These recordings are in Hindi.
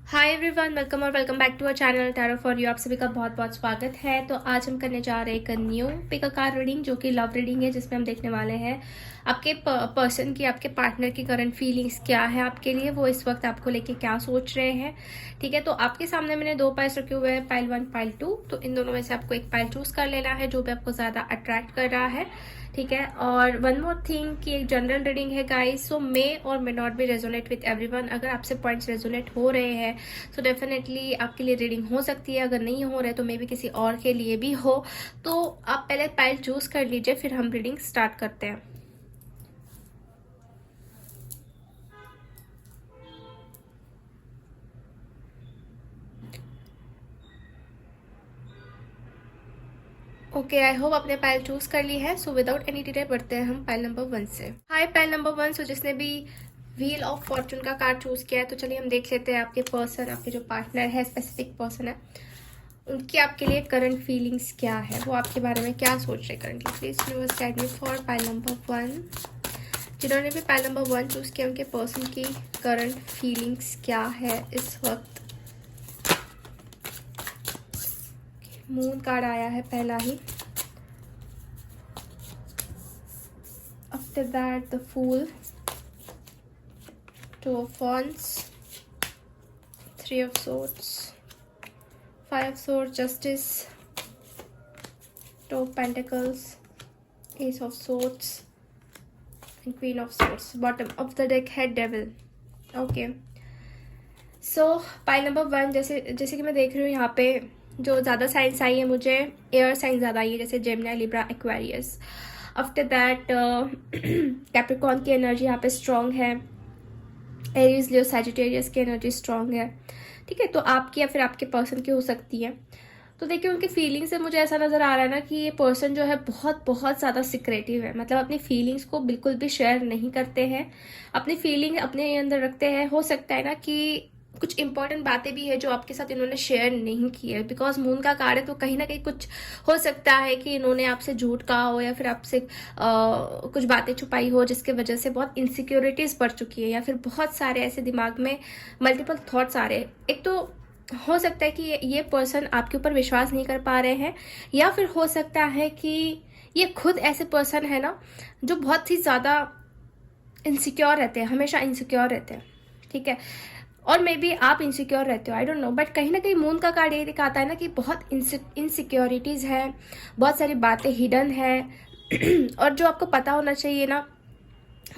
हाय एवरीवन, वेलकम और welcome back to our channel tarot for you. आप सभी का बहुत बहुत स्वागत है। तो आज हम करने जा रहे हैं एक new pick a card reading, जो कि लव रीडिंग है, जिसमें हम देखने वाले हैं आपके पर्सन की, आपके पार्टनर की करंट फीलिंग्स क्या है आपके लिए, वो इस वक्त आपको लेके क्या सोच रहे हैं। ठीक है, तो आपके सामने मैंने दो पाइल्स रखे हुए हैं, पाइल 1 पाइल 2। तो इन दोनों में से आपको एक पाइल चूज कर लेना है जो भी आपको ज्यादा अट्रैक्ट कर रहा है। ठीक है, और वन मोर थिंग कि एक जनरल रीडिंग है गाइस, सो मे और may not be resonate with everyone. अगर आपसे पॉइंट्स रेजोनेट हो रहे हैं तो डेफिनेटली आपके लिए रीडिंग हो सकती है, अगर नहीं हो रहे तो मे बी किसी और के लिए भी हो। तो आप पहले पाइल चूज कर लीजिए, फिर हम रीडिंग स्टार्ट करते हैं। ओके, आई होप आपने पाइल चूज कर ली है। सो विदाउट एनी डिले बढ़ते हैं हम पाइल नंबर 1 से। हाय पाइल नंबर 1। सो जिसने भी व्हील ऑफ फॉर्चून का कार्ड चूज किया है, तो चलिए हम देख लेते हैं आपके पर्सन, आपके जो पार्टनर है, स्पेसिफिक पर्सन है, उनकी आपके लिए करंट फीलिंग्स क्या है, वो आपके बारे में क्या सोच रहे हैं currently. Please universe guide me for pile number 1। जिन्होंने भी पाइल नंबर 1 चूज किया, उनके पर्सन की करंट फीलिंग्स क्या है इस वक्त। मून कार्ड आया है पहला ही। After that the fool, two of wands, 3 of swords, 5 of swords, justice, 2 of pentacles, ace of swords and queen of swords. Bottom of the deck है devil. Okay. सो पाइल नंबर 1, जैसे जैसे कि मैं देख रही हूँ यहाँ पे जो ज़्यादा साइंस आई है, मुझे एयर साइंस ज़्यादा आई है, जैसे Gemini, Libra, Aquarius. After that Capricorn की एनर्जी यहाँ पे स्ट्रॉन्ग है, एरीज, लियो, सैजिटेरियस की एनर्जी स्ट्रॉन्ग है। ठीक है, तो आपकी या फिर आपके पर्सन की हो सकती है। तो देखिए उनकी फीलिंग से मुझे ऐसा नज़र आ रहा है ना कि ये पर्सन जो है बहुत बहुत ज़्यादा सिक्रेटिव है, मतलब अपनी फीलिंग्स को बिल्कुल भी शेयर नहीं करते हैं, अपनी फीलिंग अपने अंदर रखते हैं। हो सकता है ना कि कुछ इंपॉर्टेंट बातें भी है जो आपके साथ इन्होंने शेयर नहीं की है, बिकॉज मून का कार्ड है, तो कहीं ना कहीं कुछ हो सकता है कि इन्होंने आपसे झूठ कहा हो या फिर आपसे कुछ बातें छुपाई हो, जिसके वजह से बहुत इनसिक्योरिटीज बढ़ चुकी है, या फिर बहुत सारे ऐसे दिमाग में मल्टीपल थॉट्स आ रहे हैं। एक तो हो सकता है कि ये पर्सन आपके ऊपर विश्वास नहीं कर पा रहे हैं, या फिर हो सकता है कि ये खुद ऐसे पर्सन है ना जो बहुत ही ज़्यादा इनसिक्योर रहते हैं, हमेशा इनसिक्योर रहते हैं। ठीक है, और मे बी आप इनसिक्योर रहते हो, आई डोंट नो, बट कहीं ना कहीं मून का कार्ड ये दिखाता है ना कि बहुत इनसिक्योरिटीज़ है, बहुत सारी बातें हिडन है और जो आपको पता होना चाहिए ना,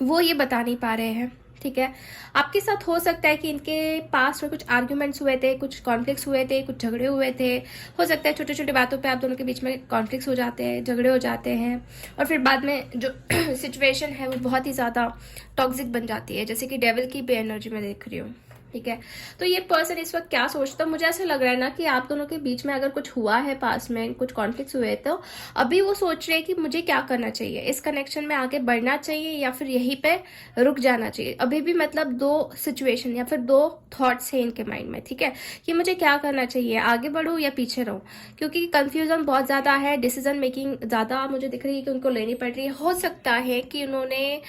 वो ये बता नहीं पा रहे हैं। ठीक है, आपके साथ हो सकता है कि इनके पास में कुछ आर्ग्यूमेंट्स हुए थे, कुछ कॉन्फ्लिक्ट्स हुए थे, कुछ झगड़े हुए थे। हो सकता है छोटे छोटे बातों पे आप दोनों के बीच में कॉन्फ्लिक्ट्स हो जाते हैं, झगड़े हो जाते हैं, और फिर बाद में जो सिचुएशन है वो बहुत ही ज़्यादा टॉक्सिक बन जाती है, जैसे कि डेविल की भी एनर्जी में देख रही हूँ। ठीक है, तो ये पर्सन इस वक्त क्या सोचता है, मुझे ऐसा लग रहा है ना कि आप दोनों के बीच में अगर कुछ हुआ है, पास में कुछ कॉन्फ्लिक्ट्स हुए, तो अभी वो सोच रहे हैं कि मुझे क्या करना चाहिए, इस कनेक्शन में आगे बढ़ना चाहिए या फिर यहीं पे रुक जाना चाहिए। अभी भी मतलब दो सिचुएशन या फिर दो थॉट्स है इनके माइंड में। ठीक है, कि मुझे क्या करना चाहिए, आगे बढ़ूं या पीछे रहूं, क्योंकि कंफ्यूजन बहुत ज्यादा है, डिसीजन मेकिंग ज्यादा मुझे दिख रही है कि उनको लेनी पड़ रही है। हो सकता है कि उन्होंने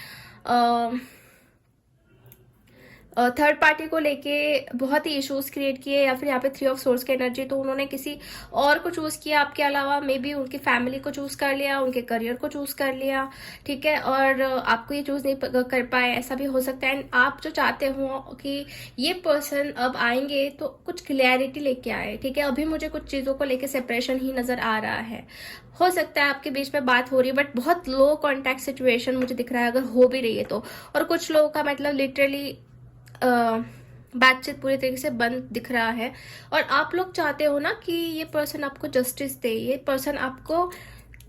थर्ड पार्टी को लेके बहुत ही इश्यूज क्रिएट किए, या फिर यहाँ पे 3 ऑफ सोर्स की एनर्जी, तो उन्होंने किसी और को चूज किया आपके अलावा, मे बी उनकी फैमिली को चूज कर लिया, उनके करियर को चूज कर लिया। ठीक है, और आपको ये चूज नहीं कर पाए, ऐसा भी हो सकता है। आप जो चाहते हो कि ये पर्सन अब आएंगे तो कुछ क्लियरिटी लेके आए। ठीक है, अभी मुझे कुछ चीजों को लेके सेपरेशन ही नजर आ रहा है। हो सकता है आपके बीच में बात हो रही है, बट बहुत लो कॉन्टैक्ट सिचुएशन मुझे दिख रहा है, अगर हो भी रही है तो। और कुछ लोगों का मतलब लिटरली बातचीत पूरी तरीके से बंद दिख रहा है, और आप लोग चाहते हो ना कि ये पर्सन आपको जस्टिस दे, ये पर्सन आपको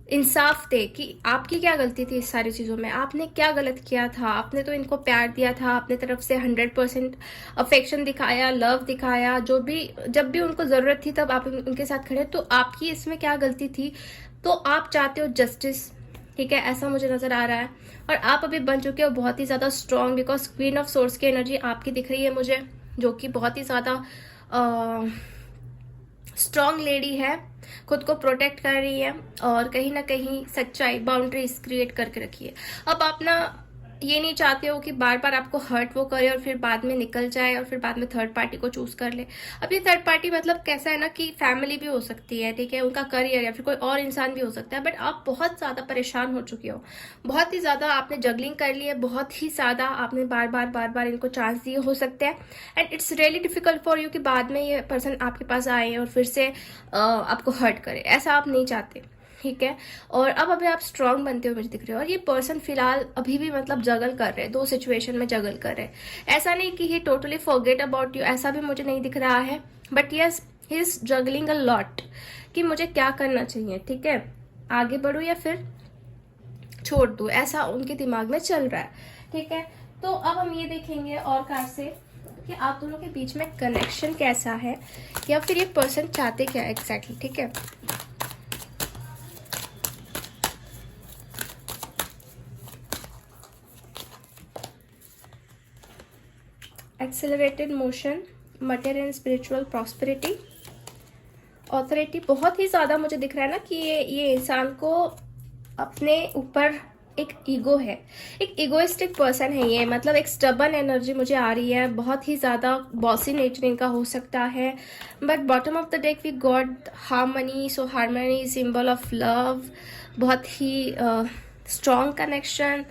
इंसाफ दे कि आपकी क्या गलती थी इस सारी चीज़ों में, आपने क्या गलत किया था। आपने तो इनको प्यार दिया था, अपने तरफ से 100% अफेक्शन दिखाया, लव दिखाया, जो भी जब भी उनको ज़रूरत थी तब आप उनके साथ खड़े, तो आपकी इसमें क्या गलती थी। तो आप चाहते हो जस्टिस। ठीक है, ऐसा मुझे नजर आ रहा है, और आप अभी बन चुके हो बहुत ही ज्यादा strong, because queen of source की एनर्जी आपकी दिख रही है मुझे, जो कि बहुत ही ज्यादा स्ट्रॉन्ग लेडी है, खुद को प्रोटेक्ट कर रही है, और कहीं ना कहीं सच्चाई, बाउंड्रीज क्रिएट करके रखी है। अब आप ना ये नहीं चाहते हो कि बार बार आपको हर्ट वो करे और फिर बाद में निकल जाए और फिर बाद में थर्ड पार्टी को चूज कर ले। अब ये थर्ड पार्टी मतलब कैसा है ना कि फैमिली भी हो सकती है, ठीक है, उनका करियर या फिर कोई और इंसान भी हो सकता है, बट आप बहुत ज्यादा परेशान हो चुके हो, बहुत ही ज्यादा आपने जगलिंग कर ली है, बहुत ही ज्यादा आपने बार बार इनको चांस दिए हो सकते हैं, and it's really difficult for you कि बाद में ये पर्सन आपके पास आए और फिर से आपको हर्ट करे, ऐसा आप नहीं चाहते, ठीक है। और अब अभी आप स्ट्रांग बनते हो मुझे दिख रहे हो, और ये पर्सन फिलहाल अभी भी मतलब जगल कर रहे हैं, दो सिचुएशन में जगल कर रहे हैं। ऐसा नहीं कि ही टोटली फॉरगेट अबाउट यू, ऐसा भी मुझे नहीं दिख रहा है, but yes he is juggling a lot कि मुझे क्या करना चाहिए, ठीक है, आगे बढ़ूं या फिर छोड़ दूं, ऐसा उनके दिमाग में चल रहा है, ठीक है। तो अब हम ये देखेंगे और कार से कि आप दोनों के बीच में कनेक्शन कैसा है, या फिर ये पर्सन चाहते क्या एग्जैक्टली, ठीक है। Accelerated motion, material and spiritual prosperity, authority, बहुत ही ज्यादा मुझे दिख रहा है ना कि ये इंसान को अपने ऊपर एक ईगो है, एक इगोइस्टिक पर्सन है ये, मतलब एक स्टबन एनर्जी मुझे आ रही है, बहुत ही ज्यादा बॉसी नेचर इनका हो सकता है, but bottom of the deck we got harmony, so harmony symbol of love, बहुत ही स्ट्रॉन्ग कनेक्शन।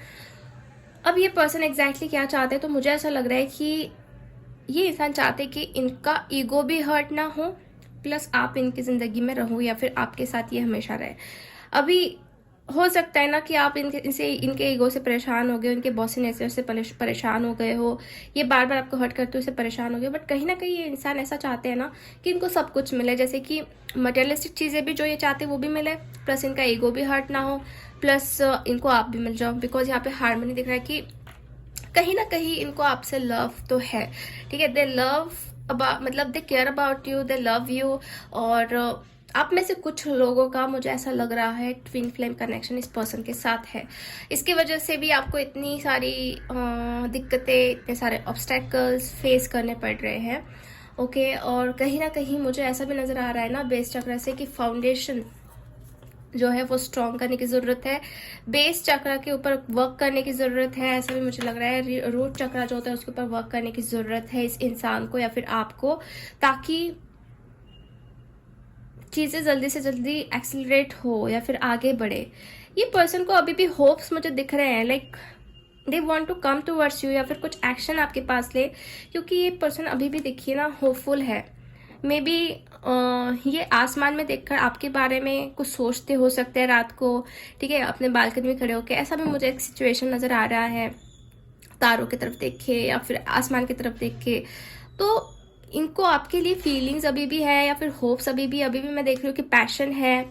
अब ये पर्सन एग्जैक्टली क्या चाहते हैं, तो मुझे ऐसा लग रहा है कि ये इंसान चाहते कि इनका ईगो भी हर्ट ना हो, प्लस आप इनकी जिंदगी में रहो या फिर आपके साथ ये हमेशा रहे। अभी हो सकता है ना कि आप इनके ईगो से परेशान हो गए, इनके बॉसी नेचर से परेशान हो गए हो, ये बार बार आपको हर्ट करते हुए से परेशान हो गए, बट कहीं ना कहीं ये इंसान ऐसा चाहते हैं ना कि इनको सब कुछ मिले, जैसे कि मटेरियलिस्टिक चीजें भी जो ये चाहते हैं वो भी मिले, प्लस इनका ईगो भी हर्ट ना हो, प्लस इनको आप भी मिल जाओ, बिकॉज यहाँ पे हार्मनी दिख रहा है कि कहीं ना कहीं इनको आपसे लव तो है, ठीक है, दे लव अबाउट, मतलब they care about you, they love you, और आप में से कुछ लोगों का मुझे ऐसा लग रहा है ट्विन फ्लेम कनेक्शन इस पर्सन के साथ है, इसकी वजह से भी आपको इतनी सारी दिक्कतें, इतने सारे ऑब्स्टेकल्स फेस करने पड़ रहे हैं, ओके। और कहीं ना कहीं मुझे ऐसा भी नजर आ रहा है ना बेस चक्र से कि फाउंडेशन जो है वो स्ट्रॉन्ग करने की जरूरत है, बेस चक्र के ऊपर वर्क करने की जरूरत है, ऐसा भी मुझे लग रहा है। रूट चक्र जो होता है उसके ऊपर वर्क करने की जरूरत है इस इंसान को या फिर आपको, ताकि चीजें जल्दी से जल्दी एक्सिलरेट हो या फिर आगे बढ़े। ये पर्सन को अभी भी होप्स मुझे दिख रहे हैं, like they want to come towards you या फिर कुछ एक्शन आपके पास ले, क्योंकि ये पर्सन अभी भी देखिए ना होपफुल है। मे बी ये आसमान में देखकर आपके बारे में कुछ सोचते हो सकते हैं रात को, ठीक है, अपने बालकनी में खड़े होकर, ऐसा भी मुझे एक सिचुएशन नजर आ रहा है, तारों की तरफ देखे या फिर आसमान की तरफ देखे, तो इनको आपके लिए फीलिंग्स अभी भी है या फिर होप्स अभी भी मैं देख रही हूँ कि पैशन है,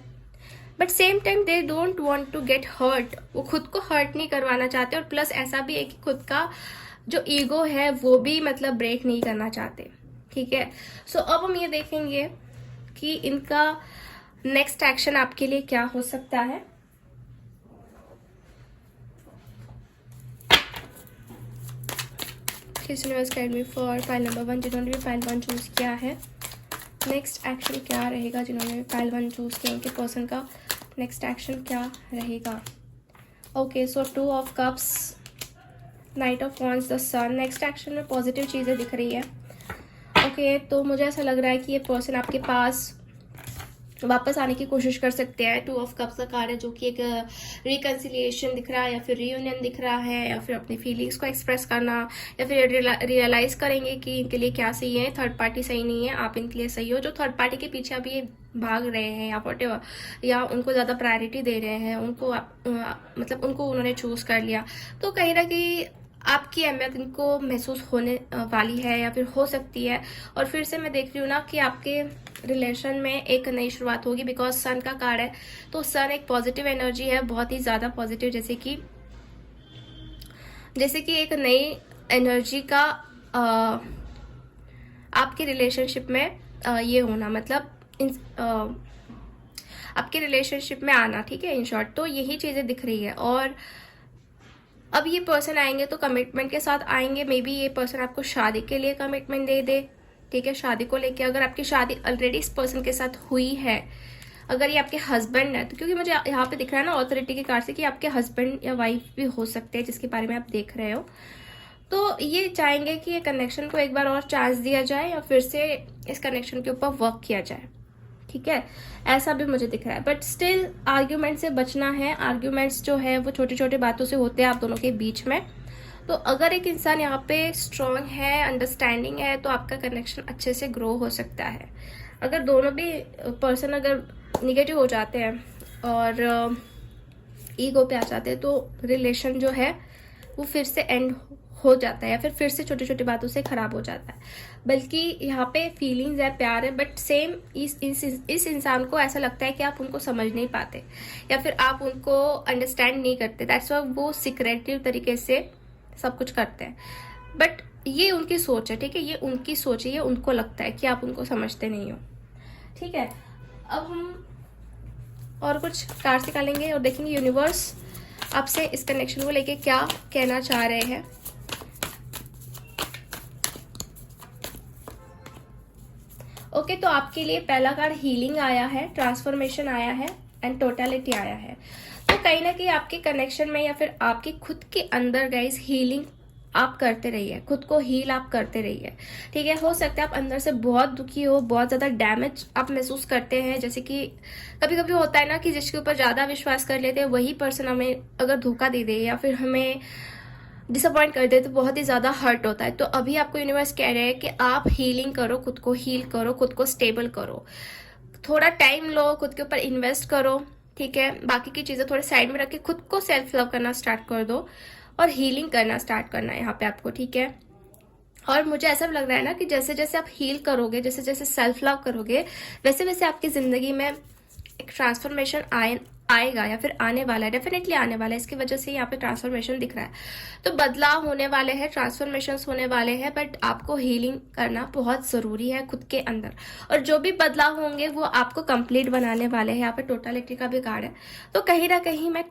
but same time they don't want to get hurt, वो खुद को हर्ट नहीं करवाना चाहते, और प्लस ऐसा भी है कि खुद का जो ईगो है वो भी मतलब ब्रेक नहीं करना चाहते, ठीक है। सो अब हम ये देखेंगे कि इनका नेक्स्ट एक्शन आपके लिए क्या हो सकता है। Universe guide me for file number 1, जिन्होंने भी फाइल 1 चूज किया है, नेक्स्ट एक्शन क्या रहेगा, जिन्होंने भी फाइल 1 चूज किया उनके पर्सन का नेक्स्ट एक्शन क्या रहेगा। Okay, so 2 of cups, knight of wands, the sun, next action में पॉजिटिव चीजें दिख रही है, ओके। तो मुझे ऐसा लग रहा है कि ये पर्सन आपके पास वापस आने की कोशिश कर सकते हैं। 2 ऑफ कप्स का कार्ड है जो कि एक रिकंसिलिएशन दिख रहा है या फिर रियूनियन दिख रहा है, या फिर अपनी फीलिंग्स को एक्सप्रेस करना, या फिर रियलाइज करेंगे कि इनके लिए क्या सही है, थर्ड पार्टी सही नहीं है, आप इनके लिए सही हो। जो थर्ड पार्टी के पीछे अभी ये भाग रहे हैं या व्हाटएवर, या उनको ज़्यादा प्रायोरिटी दे रहे हैं, उनको मतलब उनको उन्होंने चूज कर लिया, तो कहीं ना कहीं आपकी अहमियत इनको महसूस होने वाली है या फिर हो सकती है। और फिर से मैं देख रही हूँ ना कि आपके रिलेशन में एक नई शुरुआत होगी, बिकॉज सन का कार्ड है, तो सन एक पॉजिटिव एनर्जी है, बहुत ही ज्यादा पॉजिटिव, जैसे कि एक नई एनर्जी का आपके रिलेशनशिप में ये होना, मतलब आपके रिलेशनशिप में आना, ठीक है, इन शॉर्ट। तो यही चीजें दिख रही है। और अब ये पर्सन आएंगे तो कमिटमेंट के साथ आएंगे, मे बी ये पर्सन आपको शादी के लिए कमिटमेंट दे दे, ठीक है, शादी को लेके। अगर आपकी शादी ऑलरेडी इस पर्सन के साथ हुई है, अगर ये आपके हस्बैंड है तो, क्योंकि मुझे यहाँ पे दिख रहा है ना ऑथोरिटी के कार्ड से कि आपके हस्बैंड या वाइफ भी हो सकते हैं जिसके बारे में आप देख रहे हो, तो ये चाहेंगे कि ये कनेक्शन को एक बार और चांस दिया जाए या फिर से इस कनेक्शन के ऊपर वर्क किया जाए, ठीक है, ऐसा भी मुझे दिख रहा है। बट स्टिल आर्ग्यूमेंट से बचना है। आर्ग्यूमेंट्स जो है वो छोटी छोटी बातों से होते हैं आप दोनों के बीच में। तो अगर एक इंसान यहाँ पे स्ट्रांग है, अंडरस्टैंडिंग है, तो आपका कनेक्शन अच्छे से ग्रो हो सकता है। अगर दोनों भी पर्सन अगर निगेटिव हो जाते हैं और ईगो पे आ जाते हैं तो रिलेशन जो है वो फिर से एंड हो जाता है या फिर से छोटी छोटी बातों से खराब हो जाता है। बल्कि यहाँ पे फीलिंग्स है, प्यार है, बट सेम इस इंसान को ऐसा लगता है कि आप उनको समझ नहीं पाते या फिर आप उनको अंडरस्टैंड नहीं करते। दैट्स व्हाई वो सिक्रेटिव तरीके से सब कुछ करते हैं। बट ये उनकी सोच है, ठीक है, ये उनकी सोच है, ये उनको लगता है कि आप उनको समझते नहीं हो, ठीक है। अब हम और कुछ कार्ड्स निकालेंगे और देखेंगे यूनिवर्स आपसे इस कनेक्शन को लेके क्या कहना चाह रहे हैं। ओके, तो आपके लिए पहला कार्ड हीलिंग आया है, ट्रांसफॉर्मेशन आया है एंड टोटलिटी आया है। तो कहीं ना कहीं आपके कनेक्शन में या फिर आपके खुद के अंदर गाइस हीलिंग आप करते रहिए, खुद को हील आप करते रहिए, ठीक है। हो सकता है आप अंदर से बहुत दुखी हो, बहुत ज़्यादा डैमेज आप महसूस करते हैं। जैसे कि कभी कभी होता है ना कि जिसके ऊपर ज़्यादा विश्वास कर लेते हैं वही पर्सन हमें अगर धोखा दे दे या फिर हमें डिसअपॉइंट कर दे तो बहुत ही ज़्यादा हर्ट होता है। तो अभी आपको यूनिवर्स कह रहे हैं कि आप हीलिंग करो, खुद को हील करो, खुद को स्टेबल करो, थोड़ा टाइम लो, खुद के ऊपर इन्वेस्ट करो, ठीक है। बाकी की चीज़ें थोड़े साइड में रख के खुद को सेल्फ लव करना स्टार्ट कर दो और हीलिंग करना स्टार्ट करना है यहाँ पे आपको, ठीक है। और मुझे ऐसा लग रहा है ना कि जैसे जैसे आप हील करोगे, जैसे जैसे सेल्फ लव करोगे, वैसे वैसे आपकी ज़िंदगी में एक ट्रांसफॉर्मेशन आएगा या फिर आने वाला है, डेफिनेटली आने वाला है। इसकी वजह से यहाँ पे ट्रांसफॉर्मेशन दिख रहा है। तो बदलाव होने वाले हैं, ट्रांसफॉर्मेशन होने वाले हैं, बट आपको हीलिंग करना बहुत ज़रूरी है खुद के अंदर। और जो भी बदलाव होंगे वो आपको कंप्लीट बनाने वाले हैं। यहाँ पे टोटलिटी का भी कार्ड है, तो कहीं ना कहीं मैं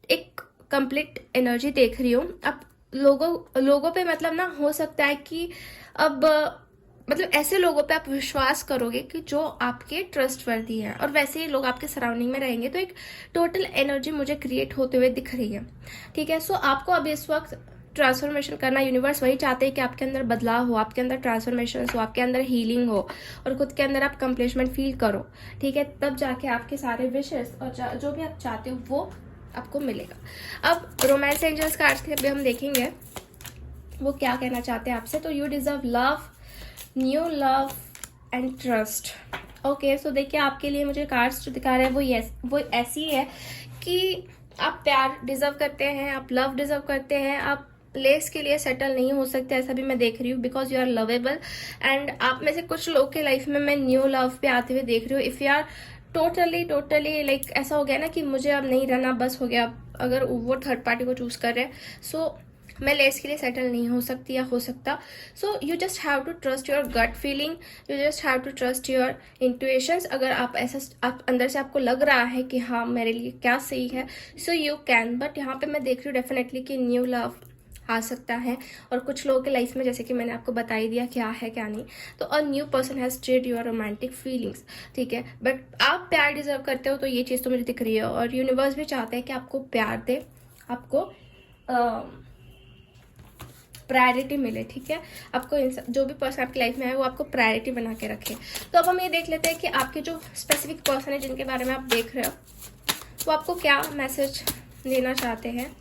एक कंप्लीट एनर्जी देख रही हूँ। अब लोगों पे मतलब ना हो सकता है कि अब मतलब ऐसे लोगों पे आप विश्वास करोगे कि जो आपके ट्रस्टवर्दी है और वैसे ही लोग आपके सराउंडिंग में रहेंगे। तो एक टोटल एनर्जी मुझे क्रिएट होते हुए दिख रही है, ठीक है। सो आपको अब इस वक्त ट्रांसफॉर्मेशन करना, यूनिवर्स वही चाहते हैं कि आपके अंदर बदलाव हो, आपके अंदर ट्रांसफॉर्मेशन हो, आपके अंदर हीलिंग हो और खुद के अंदर आप कंप्लीटमेंट फील करो, ठीक है। तब जाके आपके सारे विशेस और जो भी आप चाहते हो वो आपको मिलेगा। अब रोमांस एंजल्स कार्ड्स के भी हम देखेंगे वो क्या कहना चाहते हैं आपसे। तो you deserve love, new love and trust. Okay, so देखिए आपके लिए मुझे कार्ड्स जो दिखा रहे हैं वो ऐसी है कि आप प्यार डिजर्व करते हैं, आप लव डिजर्व करते हैं, आप प्लेस के लिए सेटल नहीं हो सकते, ऐसा भी मैं देख रही हूँ, because you are lovable. And आप में से कुछ लोग के लाइफ में मैं न्यू लव पे आते हुए देख रही हूँ। If you are totally like ऐसा हो गया ना कि मुझे अब नहीं रहना, बस हो गया, अगर वो थर्ड पार्टी को चूज कर रहे हैं, सो मैं लेस के लिए सेटल नहीं हो सकती या हो सकता। So you just have to trust your gut feeling, you just have to trust your intuitions. अगर आप ऐसा आप अंदर से आपको लग रहा है कि हाँ मेरे लिए क्या सही है, सो यू कैन। बट यहाँ पे मैं देख रही हूँ डेफिनेटली कि न्यू लव आ सकता है। और कुछ लोगों के लाइफ में जैसे कि मैंने आपको बता ही दिया क्या है क्या नहीं, तो a new person has stayed your romantic feelings, ठीक है। बट आप प्यार डिजर्व करते हो, तो ये चीज़ तो मुझे दिख रही है। और यूनिवर्स भी चाहते हैं कि आपको प्यार दे, आपको प्रायोरिटी मिले, ठीक है। आपको जो भी पर्सन आपकी लाइफ में है वो आपको प्रायोरिटी बना के रखे। तो अब हम ये देख लेते हैं कि आपके जो स्पेसिफिक पर्सन है जिनके बारे में आप देख रहे हो वो आपको क्या मैसेज देना चाहते हैं।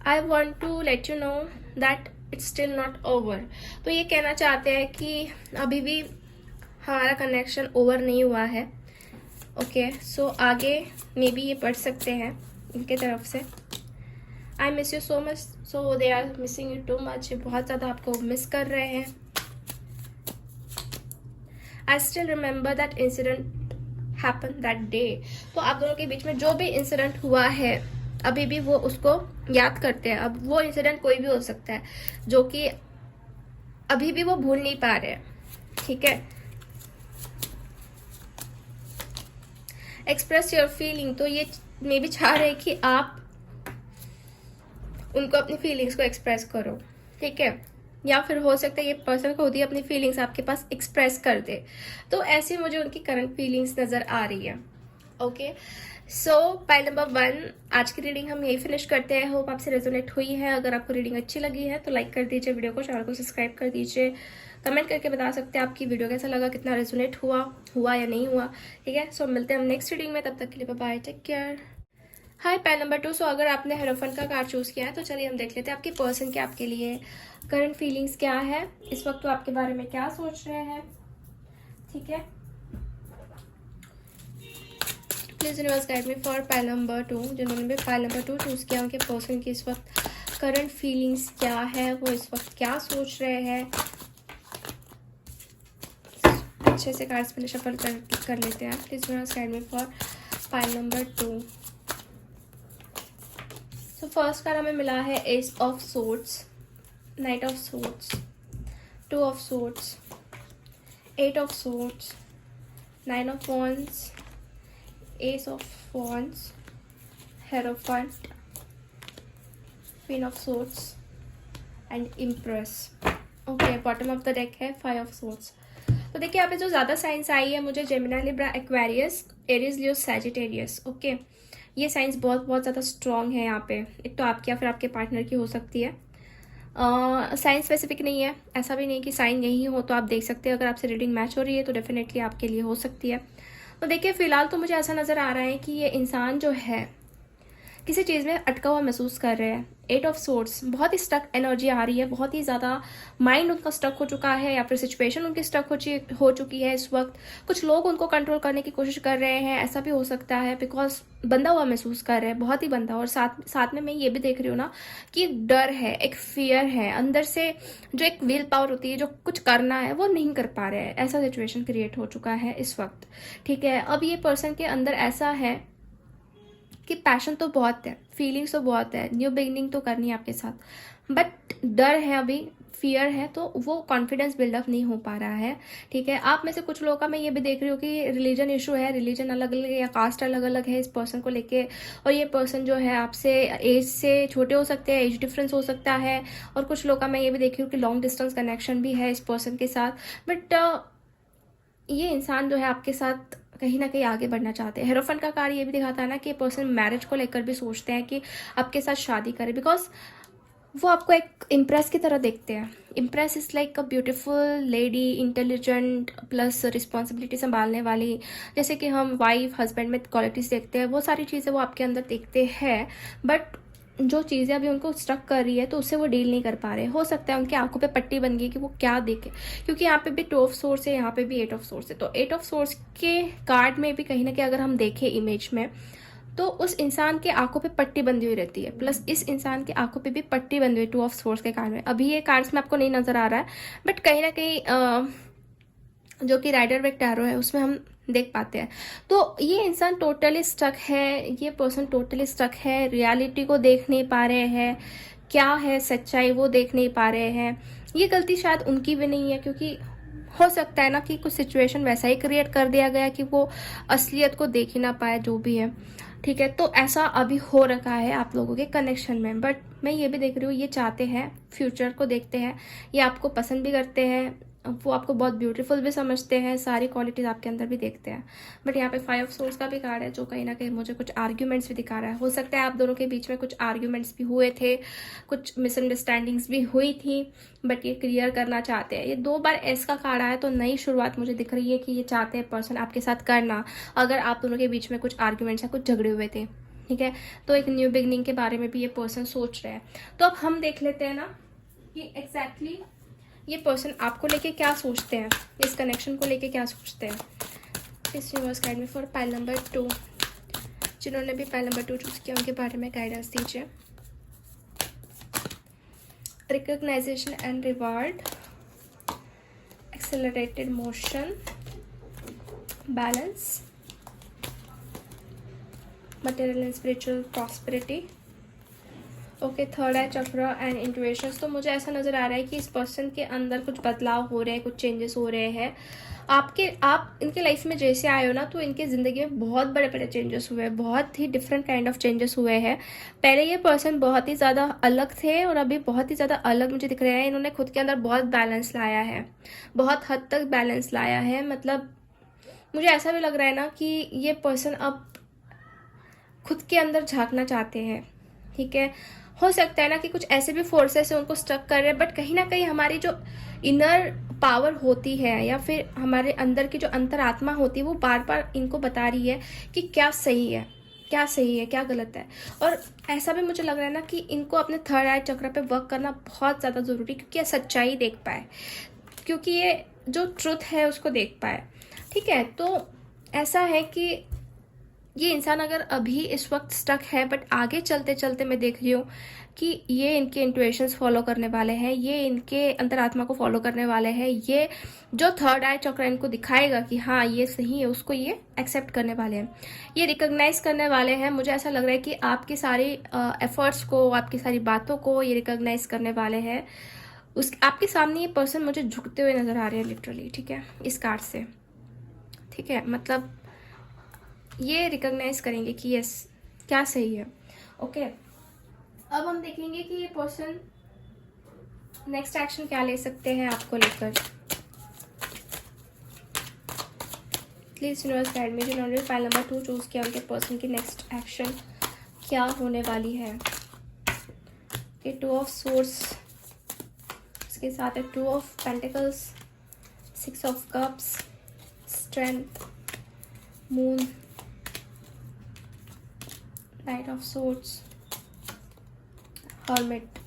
I want to let you know that it's still not over. तो ये कहना चाहते हैं कि अभी भी हमारा कनेक्शन ओवर नहीं हुआ है। ओके, सो आगे मे बी ये पढ़ सकते हैं इनके तरफ से। I miss you so much, so they are missing you too much. बहुत ज़्यादा आपको मिस कर रहे हैं। I still remember that incident happen that day. तो आप दोनों के बीच में जो भी इंसिडेंट हुआ है अभी भी वो उसको याद करते हैं। अब वो इंसिडेंट कोई भी हो सकता है जो कि अभी भी वो भूल नहीं पा रहे हैं, ठीक है। एक्सप्रेस योर फीलिंग, तो ये मे भी चाह रहे हैं कि आप उनको अपनी फीलिंग्स को एक्सप्रेस करो, ठीक है। या फिर हो सकता है ये पर्सन खुद ही अपनी फीलिंग्स आपके पास एक्सप्रेस कर दे। तो ऐसी मुझे उनकी करंट फीलिंग्स नज़र आ रही है। ओके, सो पाइल नंबर 1, आज की रीडिंग हम यही फिनिश करते हैं। होप आपसे रेजोनेट हुई है। अगर आपको रीडिंग अच्छी लगी है तो लाइक कर दीजिए वीडियो को, चैनल को सब्सक्राइब कर दीजिए, कमेंट करके बता सकते हैं आपकी वीडियो कैसा लगा, कितना रेजोनेट हुआ या नहीं हुआ। ठीक है, सो मिलते हैं हम नेक्स्ट रीडिंग में, तब तक के लिए बाय बाय, टेक केयर। हाय पाइल नंबर 2, सो अगर आपने हेरोफन का कार्ड चूज़ किया है तो चलिए हम देख लेते हैं आपकी पर्सन के आपके लिए करंट फीलिंग्स क्या है, इस वक्त वो आपके बारे में क्या सोच रहे हैं। ठीक है, please universe guide me for pile number 2। जिन्होंने भी पाइल नंबर 2 चूज़ किया उनके पर्सन की इस वक्त करंट फीलिंग्स क्या है, वो इस वक्त क्या सोच रहे हैं। अच्छे से कार्ड्स पहले शफल कर लेते हैं। Please universe guide me for pile number 2। So first card हमें मिला है S of swords, night of swords, 2 of swords, 8 of swords, 9 of wands, S of wands, hierophant, queen of swords and impress. Okay, bottom of the deck है 5 ऑफ सोर्ड्स। तो देखिए यहाँ पे जो ज़्यादा साइंस आई है मुझे जेमिनी, लिब्रा, एक्वेरियस, एरीज, लियो, सैजिटेरियस। ओके, ये साइंस बहुत ज़्यादा स्ट्रॉन्ग है यहाँ पे। एक तो आपकी या फिर आपके पार्टनर की हो सकती है। साइंस स्पेसिफिक नहीं है, ऐसा भी नहीं कि साइन यही हो तो आप देख सकते हैं। अगर आपसे रीडिंग मैच हो रही है तो डेफिनेटली आपके लिए हो सकती है। तो देखिए फिलहाल तो मुझे ऐसा नज़र आ रहा है कि ये इंसान जो है किसी चीज़ में अटका हुआ महसूस कर रहे हैं। 8 ऑफ सोर्ड्स, बहुत ही स्टक एनर्जी आ रही है, बहुत ही ज़्यादा माइंड उनका स्टक हो चुका है या फिर सिचुएशन उनकी स्टक हो चुकी है इस वक्त। कुछ लोग उनको कंट्रोल करने की कोशिश कर रहे हैं, ऐसा भी हो सकता है, बिकॉज बंधा हुआ महसूस कर रहे हैं, बहुत ही बंधा। और साथ में मैं ये भी देख रही हूँ ना कि डर है, एक फियर है अंदर से, जो एक विल पावर होती है, जो कुछ करना है वो नहीं कर पा रहे हैं। ऐसा सिचुएशन क्रिएट हो चुका है इस वक्त। ठीक है, अब ये पर्सन के अंदर ऐसा है कि पैशन तो बहुत है, फीलिंग्स तो बहुत है, न्यू बिगिनिंग तो करनी है आपके साथ, बट डर है, अभी फियर है, तो वो कॉन्फिडेंस बिल्डअप नहीं हो पा रहा है। ठीक है, आप में से कुछ लोगों का मैं ये भी देख रही हूँ कि रिलीजन इशू है, रिलीजन अलग अलग या कास्ट अलग अलग है इस पर्सन को लेके। और ये पर्सन जो है आपसे एज से छोटे हो सकते हैं, एज डिफरेंस हो सकता है। और कुछ लोगों का मैं ये भी देख रही हूँ कि लॉन्ग डिस्टेंस कनेक्शन भी है इस पर्सन के साथ। बट ये इंसान जो है आपके साथ कहीं ना कहीं आगे बढ़ना चाहते हैं। हेरोफेंट का कार्ड ये भी दिखाता है ना कि पर्सन मैरिज को लेकर भी सोचते हैं कि आपके साथ शादी करे, बिकॉज वो आपको एक इम्प्रेस की तरह देखते हैं। Impress is like a beautiful lady, intelligent plus responsibility संभालने वाली। जैसे कि हम वाइफ हस्बैंड में क्वालिटीज़ देखते हैं, वो सारी चीज़ें वो आपके अंदर देखते हैं। बट जो चीज़ें अभी उनको स्ट्रक कर रही है तो उससे वो डील नहीं कर पा रहे। हो सकता है उनकी आंखों पे पट्टी बन गई कि वो क्या देखे, क्योंकि यहाँ पे भी 2 ऑफ सोर्स है, यहाँ पे भी 8 ऑफ सोर्स है। तो 8 ऑफ सोर्स के कार्ड में भी कहीं ना कहीं अगर हम देखें इमेज में तो उस इंसान के आंखों पे पट्टी बंधी हुई रहती है, प्लस इस इंसान के आंखों पे भी पट्टी बंधी हुई 2 ऑफ सोर्स के कार्ड में। अभी ये कार्ड्स में आपको नहीं नजर आ रहा है, बट कहीं ना कहीं जो कि राइडर विद टैरो है उसमें हम देख पाते हैं। तो ये इंसान टोटली स्टक है, ये पर्सन टोटली स्टक है, रियलिटी को देख नहीं पा रहे हैं, क्या है सच्चाई वो देख नहीं पा रहे हैं। ये गलती शायद उनकी भी नहीं है, क्योंकि हो सकता है ना कि कुछ सिचुएशन वैसा ही क्रिएट कर दिया गया कि वो असलियत को देख ही ना पाए, जो भी है। ठीक है, तो ऐसा अभी हो रखा है आप लोगों के कनेक्शन में। बट मैं ये भी देख रही हूँ ये चाहते हैं, फ्यूचर को देखते हैं, ये आपको पसंद भी करते हैं, वो आपको बहुत ब्यूटीफुल भी समझते हैं, सारी क्वालिटीज आपके अंदर भी देखते हैं। बट यहाँ पे 5 ऑफ सोर्स का भी कार्ड है, जो कहीं ना कहीं मुझे कुछ आर्ग्यूमेंट्स भी दिखा रहा है। हो सकता है आप दोनों के बीच में कुछ आर्ग्यूमेंट्स भी हुए थे, कुछ मिसअंडरस्टैंडिंग्स भी हुई थी, बट ये क्लियर करना चाहते हैं। ये 2 बार एस का कार्ड आया, तो नई शुरुआत मुझे दिख रही है कि ये चाहते हैं पर्सन आपके साथ करना, अगर आप दोनों के बीच में कुछ आर्ग्यूमेंट्स या कुछ झगड़े हुए थे। ठीक है, तो एक न्यू बिगनिंग के बारे में भी ये पर्सन सोच रहे हैं। तो अब हम देख लेते हैं ना कि एग्जैक्टली ये पर्सन आपको लेके क्या सोचते हैं, इस कनेक्शन को लेके क्या सोचते हैं। इस यूनिवर्स गाइड में फॉर पाइल नंबर 2, जिन्होंने भी पाइल नंबर 2 चूज किया उनके बारे में गाइडेंस दीजिए। Recognition and reward, accelerated motion, balance, material and spiritual prosperity, okay, third eye chakra and intuitions. तो मुझे ऐसा नज़र आ रहा है कि इस पर्सन के अंदर कुछ बदलाव हो रहे हैं, कुछ चेंजेस हो रहे हैं। आप इनके लाइफ में जैसे आए हो ना, तो इनके ज़िंदगी में बहुत बड़े बड़े चेंजेस हुए हैं, बहुत ही डिफरेंट काइंड ऑफ चेंजेस हुए हैं। पहले ये पर्सन बहुत ही ज़्यादा अलग थे और अभी बहुत ही ज़्यादा अलग मुझे दिख रहे हैं। इन्होंने खुद के अंदर बहुत बैलेंस लाया है, बहुत हद तक बैलेंस लाया है। मतलब मुझे ऐसा भी लग रहा है ना कि ये पर्सन अब खुद के अंदर झांकना चाहते हैं। ठीक है, हो सकता है ना कि कुछ ऐसे भी फोर्सेस है उनको स्टक कर रहे हैं, बट कहीं ना कहीं हमारी जो इनर पावर होती है या फिर हमारे अंदर की जो अंतरात्मा होती है, वो बार बार इनको बता रही है कि क्या सही है, क्या सही है, क्या गलत है। और ऐसा भी मुझे लग रहा है ना कि इनको अपने थर्ड आई चक्र पे वर्क करना बहुत ज़्यादा ज़रूरी, क्योंकि ये सच्चाई देख पाए, क्योंकि ये जो ट्रुथ है उसको देख पाए। ठीक है, तो ऐसा है कि ये इंसान अगर अभी इस वक्त स्टक है, बट आगे चलते चलते मैं देख रही हूँ कि ये इनके इंट्यूशंस फॉलो करने वाले हैं, ये इनके अंतरात्मा को फॉलो करने वाले हैं। ये जो थर्ड आई चक्र इनको दिखाएगा कि हाँ ये सही है, उसको ये एक्सेप्ट करने वाले हैं, ये रिकॉग्नाइज करने वाले हैं। मुझे ऐसा लग रहा है कि आपकी सारी एफर्ट्स को, आपकी सारी बातों को ये रिकॉग्नाइज करने वाले हैं। आपके सामने ये पर्सन मुझे झुकते हुए नजर आ रहे हैं लिटरली। ठीक है, इस कार्ड से। ठीक है, मतलब ये रिकॉग्नाइज करेंगे कि यस क्या सही है। ओके, अब हम देखेंगे कि ये पर्सन नेक्स्ट एक्शन क्या ले सकते हैं आपको लेकर। Please universe guide me. जिन्होंने फाइल नंबर 2 चूज किया, उनके पर्सन की नेक्स्ट एक्शन क्या होने वाली है। कि 2 ऑफ सोर्स, इसके साथ है 2 of pentacles, 6 of cups, strength, moon, night of swords, hermit.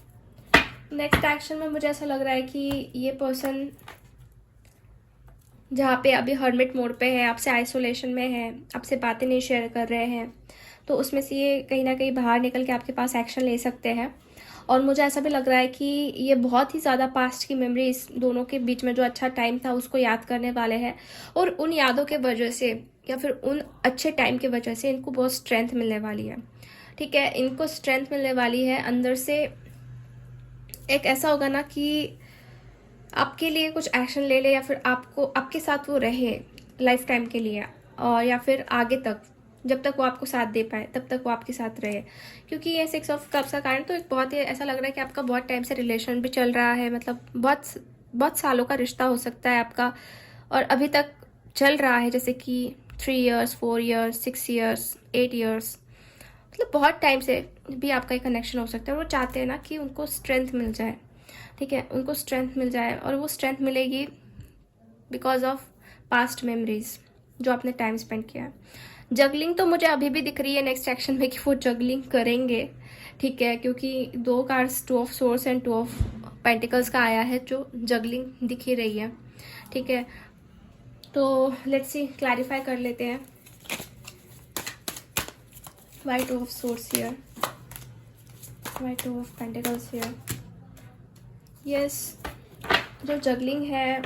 Next action में मुझे ऐसा लग रहा है कि ये पर्सन जहाँ पे अभी हर्मिट मोड पे है, आपसे आइसोलेशन में है, आपसे बातें नहीं शेयर कर रहे हैं, तो उसमें से ये कहीं ना कहीं बाहर निकल के आपके पास एक्शन ले सकते हैं। और मुझे ऐसा भी लग रहा है कि ये बहुत ही ज़्यादा पास्ट की मेमोरी, इस दोनों के बीच में जो अच्छा टाइम था उसको याद करने वाले हैं। और उन यादों के वजह से या फिर उन अच्छे टाइम की वजह से इनको बहुत स्ट्रेंथ मिलने वाली है। ठीक है, इनको स्ट्रेंथ मिलने वाली है अंदर से। एक ऐसा होगा ना कि आपके लिए कुछ एक्शन ले ले, या फिर आपको आपके साथ वो रहे लाइफ टाइम के लिए, और या फिर आगे तक, जब तक वो आपको साथ दे पाए तब तक वो आपके साथ रहे। क्योंकि ये 6 ऑफ कप्स का कारण तो एक बहुत ही ऐसा लग रहा है कि आपका बहुत टाइम से रिलेशन भी चल रहा है, मतलब बहुत सालों का रिश्ता हो सकता है आपका, और अभी तक चल रहा है, जैसे कि 3 years, 4 years, 6 years, 8 years, मतलब बहुत टाइम से भी आपका एक कनेक्शन हो सकता है। और वो चाहते हैं ना कि उनको स्ट्रेंथ मिल जाए। ठीक है, उनको स्ट्रेंथ मिल जाए, और वो स्ट्रेंथ मिलेगी बिकॉज ऑफ पास्ट मेमोरीज जो आपने टाइम स्पेंड किया है। जगलिंग तो मुझे अभी भी दिख रही है नेक्स्ट एक्शन में कि वो जगलिंग करेंगे। ठीक है, क्योंकि 2 cards 2 of source and 2 of pentacles का आया है, जो जगलिंग दिख ही रही है। ठीक है, तो लेट्स सी, क्लैरिफाई कर लेते हैं। Why 2 of swords here? Why 2 of pentacles here? Yes, जो जगलिंग है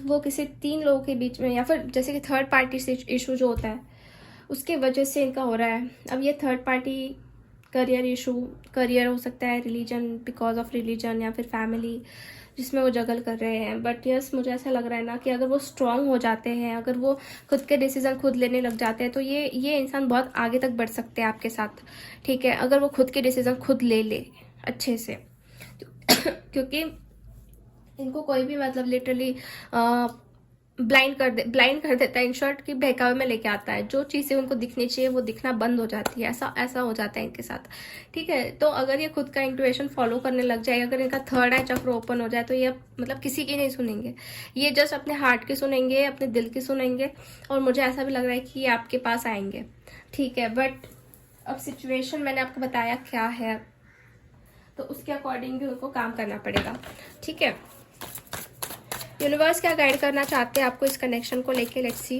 वो किसी 3 लोगों के बीच में, या फिर जैसे कि थर्ड पार्टी से इशू जो होता है उसके वजह से इनका हो रहा है। अब ये third party career issue, career हो सकता है, रिलीजन, बिकॉज ऑफ रिलीजन, या फिर फैमिली जिसमें वो जगल कर रहे हैं। बट यस, मुझे ऐसा लग रहा है ना कि अगर वो स्ट्रांग हो जाते हैं, अगर वो खुद के डिसीजन खुद लेने लग जाते हैं, तो ये इंसान बहुत आगे तक बढ़ सकते हैं आपके साथ। ठीक है, अगर वो खुद के डिसीजन खुद ले अच्छे से क्योंकि इनको कोई भी मतलब लिटरली ब्लाइंड कर देता है, इन शॉर्ट की बहकावे में लेके आता है। जो चीज़ें उनको दिखनी चाहिए वो दिखना बंद हो जाती है, ऐसा हो जाता है इनके साथ। ठीक है, तो अगर ये खुद का इंट्यूशन फॉलो करने लग जाए, अगर इनका थर्ड आई चक्र ओपन हो जाए, तो ये मतलब किसी की नहीं सुनेंगे, ये जस्ट अपने हार्ट की सुनेंगे, अपने दिल की सुनेंगे। और मुझे ऐसा भी लग रहा है कि ये आपके पास आएंगे। ठीक है, बट अब सिचुएशन मैंने आपको बताया क्या है, तो उसके अकॉर्डिंग भी उनको काम करना पड़ेगा। ठीक है, यूनिवर्स क्या गाइड करना चाहते हैं आपको इस कनेक्शन को लेके, let's see.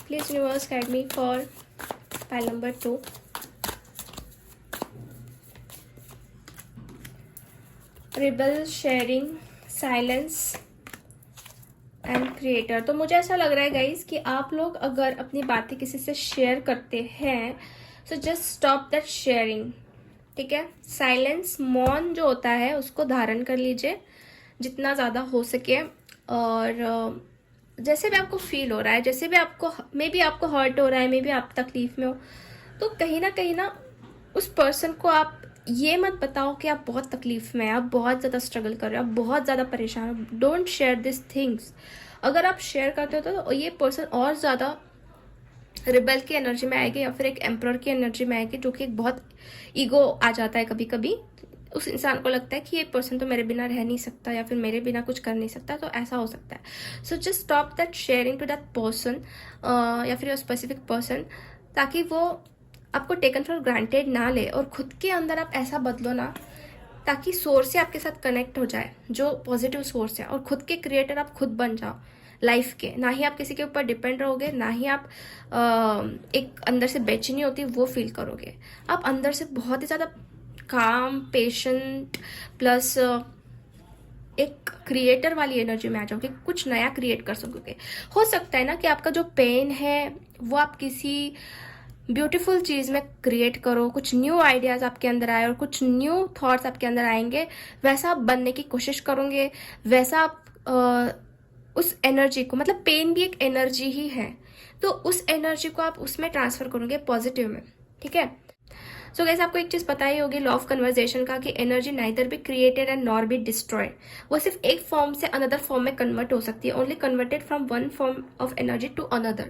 Please universe guide me for file number 2। Rebel, sharing, silence and creator. तो मुझे ऐसा लग रहा है गाइज कि आप लोग अगर अपनी बातें किसी से शेयर करते हैं, सो जस्ट स्टॉप दैट शेयरिंग, ठीक है। साइलेंस, मौन जो होता है उसको धारण कर लीजिए जितना ज़्यादा हो सके। और जैसे भी आपको फील हो रहा है, जैसे भी आपको मे बी आपको हर्ट हो रहा है, मे बी आप तकलीफ में हो, तो कहीं ना उस पर्सन को आप ये मत बताओ कि आप बहुत तकलीफ में हैं, आप बहुत ज़्यादा स्ट्रगल कर रहे हो, आप बहुत ज़्यादा परेशान हो। Don't share this things. अगर आप शेयर करते हो तो ये पर्सन और ज़्यादा रिबेल की एनर्जी में आएगी या फिर एक एम्प्रर की एनर्जी में आएगी, जो कि एक बहुत ईगो आ जाता है कभी कभी। उस इंसान को लगता है कि ये पर्सन तो मेरे बिना रह नहीं सकता या फिर मेरे बिना कुछ कर नहीं सकता, तो ऐसा हो सकता है। So just stop that sharing to that person या फिर स्पेसिफिक पर्सन, ताकि वो आपको टेकन फॉर ग्रांटेड ना ले, और खुद के अंदर आप ऐसा बदलो ना ताकि सोर्स से आपके साथ कनेक्ट हो जाए, जो पॉजिटिव सोर्स है, और खुद के क्रिएटर आप खुद बन जाओ लाइफ के। ना ही आप किसी के ऊपर डिपेंड रहोगे, ना ही आप एक अंदर से बेचैनी होती है वो फील करोगे। आप अंदर से बहुत ही ज़्यादा काम, पेशेंट प्लस एक क्रिएटर वाली एनर्जी में आ जाओगे, कुछ नया क्रिएट कर सकोगे। हो सकता है ना कि आपका जो पेन है वो आप किसी ब्यूटीफुल चीज़ में क्रिएट करो, कुछ न्यू आइडियाज़ आपके अंदर आए और कुछ न्यू थॉट्स आपके अंदर आएंगे, वैसा आप बनने की कोशिश करोगे, वैसा आप उस एनर्जी को, मतलब पेन भी एक एनर्जी ही है, तो उस एनर्जी को आप उसमें ट्रांसफर करोगे पॉजिटिव में, ठीक है। सो गाइस, आपको एक चीज पता ही होगी लॉ ऑफ कन्वर्जेशन का, कि energy neither be created and nor be destroyed. वो सिर्फ एक फॉर्म से अनदर फॉर्म में कन्वर्ट हो सकती है, only converted from one form of energy to another.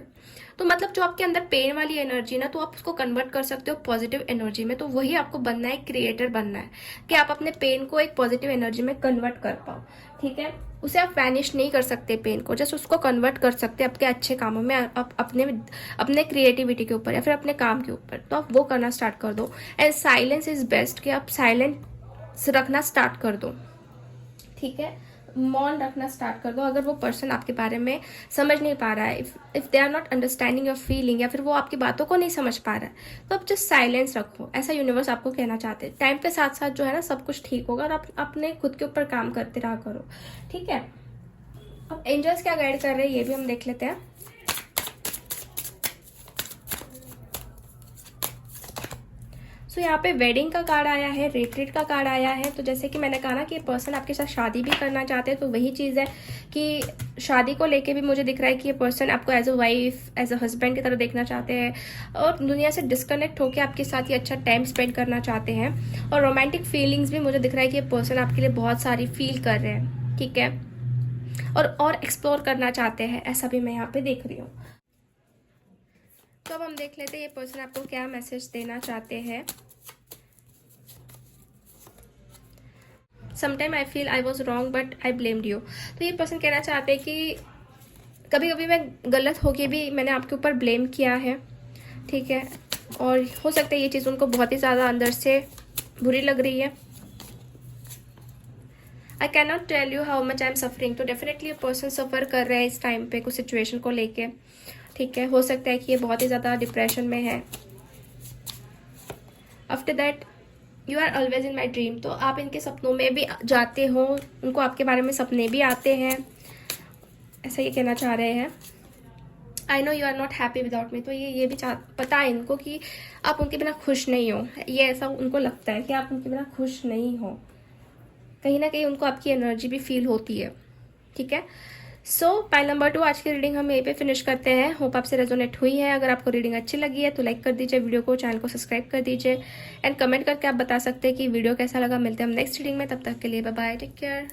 तो मतलब जो आपके अंदर पेन वाली एनर्जी ना, तो आप उसको कन्वर्ट कर सकते हो पॉजिटिव एनर्जी में। तो वही आपको बनना है, क्रिएटर बनना है, कि आप अपने पेन को एक पॉजिटिव एनर्जी में कन्वर्ट कर पाओ, ठीक है। उसे आप वैनिश नहीं कर सकते पेन को, जस्ट उसको कन्वर्ट कर सकते हैं आपके अच्छे कामों में, आप अपने क्रिएटिविटी के ऊपर या फिर अपने काम के ऊपर। तो आप वो करना स्टार्ट कर दो। एंड साइलेंस इज बेस्ट, कि आप साइलेंट रखना स्टार्ट कर दो, ठीक है। मौन रखना स्टार्ट कर दो। अगर वो पर्सन आपके बारे में समझ नहीं पा रहा है, if they are not understanding your feeling, या फिर वो आपकी बातों को नहीं समझ पा रहा है, तो आप जस्ट साइलेंस रखो। ऐसा यूनिवर्स आपको कहना चाहते हैं। टाइम के साथ साथ जो है ना, सब कुछ ठीक होगा, और आप अपने खुद के ऊपर काम करते रहा करो, ठीक है। अब एंजल्स क्या गाइड कर रहे हैं ये भी हम देख लेते हैं। सो यहाँ पे वेडिंग का कार्ड आया है, रिट्रीट का कार्ड आया है। तो जैसे कि मैंने कहा ना कि पर्सन आपके साथ शादी भी करना चाहते हैं, तो वही चीज़ है कि शादी को लेके भी मुझे दिख रहा है कि ये पर्सन आपको as a wife, as a husband की तरह देखना चाहते हैं, और दुनिया से डिस्कनेक्ट होकर आपके साथ ये अच्छा टाइम स्पेंड करना चाहते हैं। और रोमांटिक फीलिंग्स भी मुझे दिख रहा है कि ये पर्सन आपके लिए बहुत सारी फील कर रहे हैं, ठीक है, और एक्सप्लोर करना चाहते हैं, ऐसा भी मैं यहाँ पे देख रही हूँ। तो अब हम देख लेते हैं ये पर्सन आपको क्या मैसेज देना चाहते हैं। Sometime I feel I was wrong but I blamed you. तो ये पर्सन कहना चाहते हैं कि कभी कभी मैं गलत होके भी मैंने आपके ऊपर ब्लेम किया है, ठीक है, और हो सकता है ये चीज़ उनको बहुत ही ज़्यादा अंदर से बुरी लग रही है। I can not tell you how much I am suffering. तो डेफिनेटली ये पर्सन सफ़र कर रहे हैं इस टाइम पे कुछ सिचुएशन को लेके, ठीक है। हो सकता है कि ये बहुत ही ज़्यादा डिप्रेशन में है। After that you are always in my dream. तो आप इनके सपनों में भी जाते हो, उनको आपके बारे में सपने भी आते हैं, ऐसा ये कहना चाह रहे हैं। I know you are not happy without me. तो ये भी पता है इनको कि आप उनके बिना खुश नहीं हो। ये ऐसा उनको लगता है कि आप उनके बिना खुश नहीं हो। कहीं ना कहीं उनको आपकी एनर्जी भी फील होती है, ठीक है। सो पाइल नंबर 2 आज की रीडिंग हम यहीं पे फिनिश करते हैं। होप आपसे रेजोनेट हुई है। अगर आपको रीडिंग अच्छी लगी है तो लाइक कर दीजिए वीडियो को, चैनल को सब्सक्राइब कर दीजिए, एंड कमेंट करके आप बता सकते हैं कि वीडियो कैसा लगा। मिलते हैं हम नेक्स्ट रीडिंग में, तब तक के लिए बाय बाय, टेक केयर।